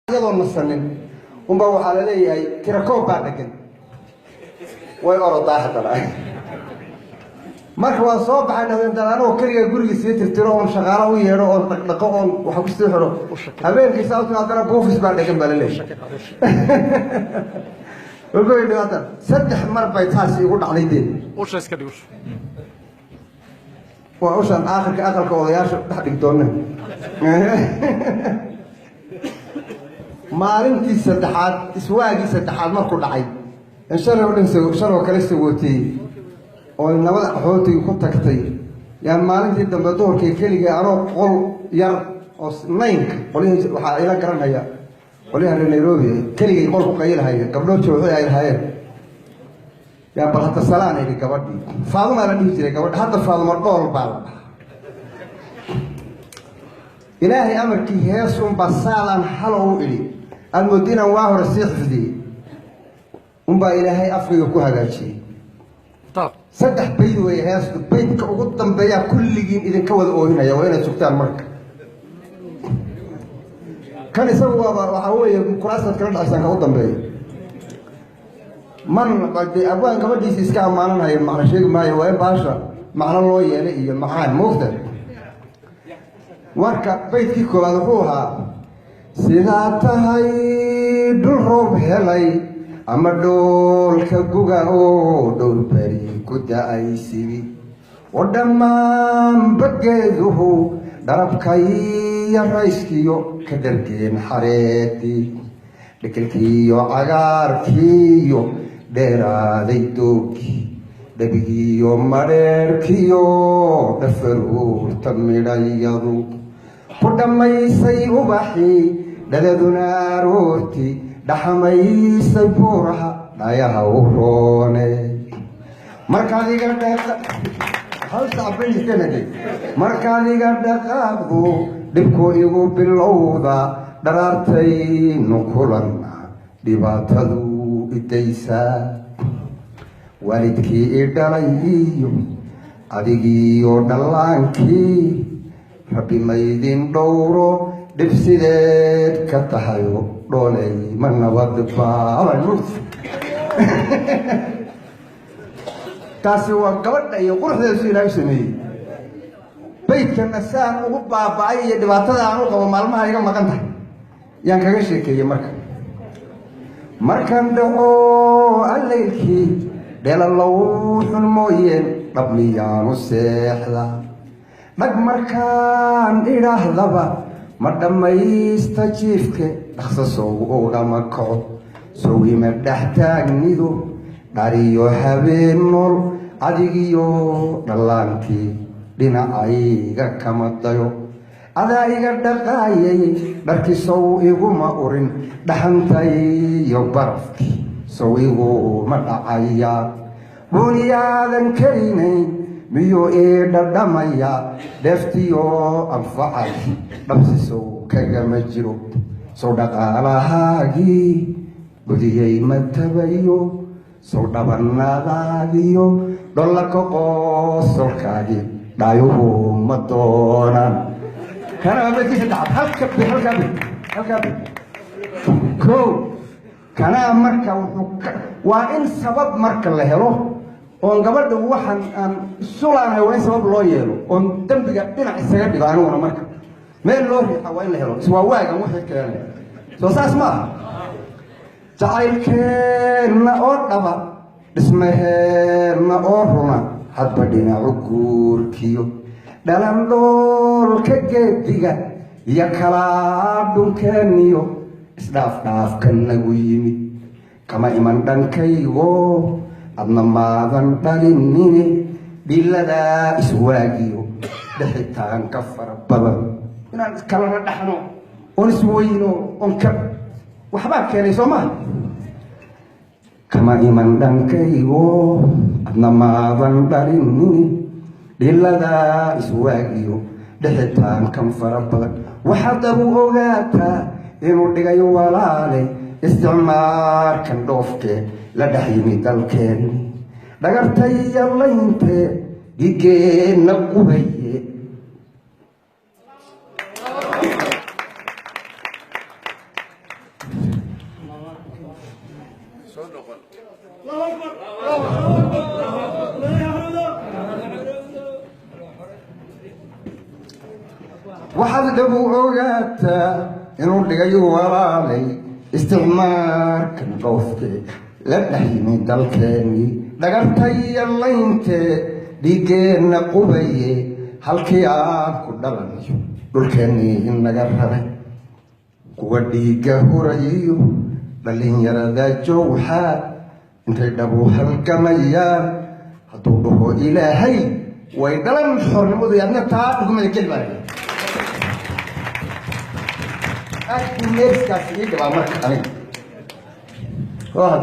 iyadoo nasanin unba waxaa la leeyahay tirakoob baa dhagan way orodaa haddana marka waa soo baxay dhadeen anoo kaliya guriga sii tirtiro oon shaqaalo u yeedho oon dhaqdhaqo oon waxa ku sii xidho habeenkii sababta haddana buufis baa dhagan baa la leeyahay ogoy dhawatan saddex mar bay taasi igu dhacday deen usha iska dhig waa ushan aakhirka aqalka odayaasha dhex dhigdoona maalintii saddexaad iswaagii saddexaad markuu dhacay in shaloo kale sagootay oo nabada qaxootiga ku tagtay yaan maalintii dambe duhurkii keliga anoo qol yar oo naynka qolihii waxaa ila garanaya qoliyaha reer Nairobi keligay qol ku qaylahaya gabdho joogay ay lahaayeen yaa balhata salaan ay gabadhii Faaduma la dhihi jiray gabadha hadda Faaduma dhool baa ilaahay amarkii heesun basaalan halow ili المدينة واهر السيحفدي ومبا إلهي أفريقيا كوها قاتشي طب سدح بيد ويهاس بيد كأقطن بيا كل جين إذا كود أوهنا يا وين سكتان مرك كان يسوى وحوي كراسة كرد عشان كأقطن بيا من قد أبوان كمان دي سكان معنا هاي معنا شيء ما يوين باشا معنا الله يعني معان مختلف وركا بيت كيكو هذا sidaa tahay dhul roob helay ama dhoolka guga oo dhul bari ku da'ay sibi oo dhammaan bageeduhu dharabkaiyo rayskiyo ka dhargeen xareedii dhikilkiiyo cagaarkiiyo dheeraaday doogii dhabigiiyo madheerkiyo dhafaruurta midhayadu ku dhammaysay ubaxii dhadaduna aroortii dhaxamaysay buuraha dhayaha u roone markaad iga dhaqaaqdu dhibku igu bilowda dharaartaynu kulanna dhibaatadu idaysaa waalidkii i dhalay iyo adigiiyo dhallaankii rabbi maydin dhowro dhibsideed ka tahayo dhoolay ma nabadbaa taasi waa gabadha iyo quruxdeedu ilaahay sameeyey baydkana saan ugu baaba'ay iyo dhibaatada aan u qabo maalmaha iga maqan tahay yaan kaga sheekeeyey markan dhaco allaylkii dheelalow xun mooyeen dhab miyaanu seexda dhag markaan idhaahdaba ma dhammaysta jiifke dhaqso sow ugama kaco sowima dhex taagnidu dhariyo habeen nool adigiyo dhallaankii dhinacayga kama dayo adaa iga dhaqaayay dharkii sow iguma urin dhaxantaiyo barafkii sow iguma dhacaya buuniyaadan karinayn miyuu ii dhadhamaya dheeftiyo anfacay dhabsisow kagama jiro sow dhaqaalahaagii gudiyey ma tabayo sow dhabannadaadiyo dhollarka qoosolkaagii dhaayuhu ma doonaan kanaa marka waa in sabab marka la helo oon gabadha waxaan aan sulaanahay waa in sabab loo yeelo oon dembiga dhinac isaga dhigo aniguna marka meel loo riixa waa in la helo iswaa waagan wixii keenay soo saas ma aha jacaylkeenna oo dhaba dhismaheenna oo runa hadba dhinacu guurkiyo dhalandhoolka geediga iyo kalaa dhunkeeniyo isdhaafdhaafka nagu yimid kama iman dhankaygo adna maadan dhalinini dhiladaa iswaagiyo dhexitaanka fara badan inaan iskalana dhaxno oon isweyno oon ka waxbaa keenay soo maha kama iman dhankaygo adna maadan dhalinini dhiladaa iswaagiyo dhexitaankan fara badan waxaad abu ogaataa inuu dhigay walaale isticmaalkan dhoofkee la dhex yimid dalkeenni dhagartaya layntee dhigeenna gubaye waxaad dhab u ogaataa inuu dhigayo walaalay isticmaalkan qowfkee la dhex yimid dalkeennii dhagartaya layntee dhiiggeenna qubaye halkii aan ku dhalanayo dhulkeennii in laga rabay kuwa dhiigga hurayiyo dhallinyarada jowxaa intay dhabu halgamayaan hadduu dhaho ilaahay way dhalan xornimadu adna taa dhugmada kelmaaya أكيد الناس كاسين كمان مرة ثانية. واحد.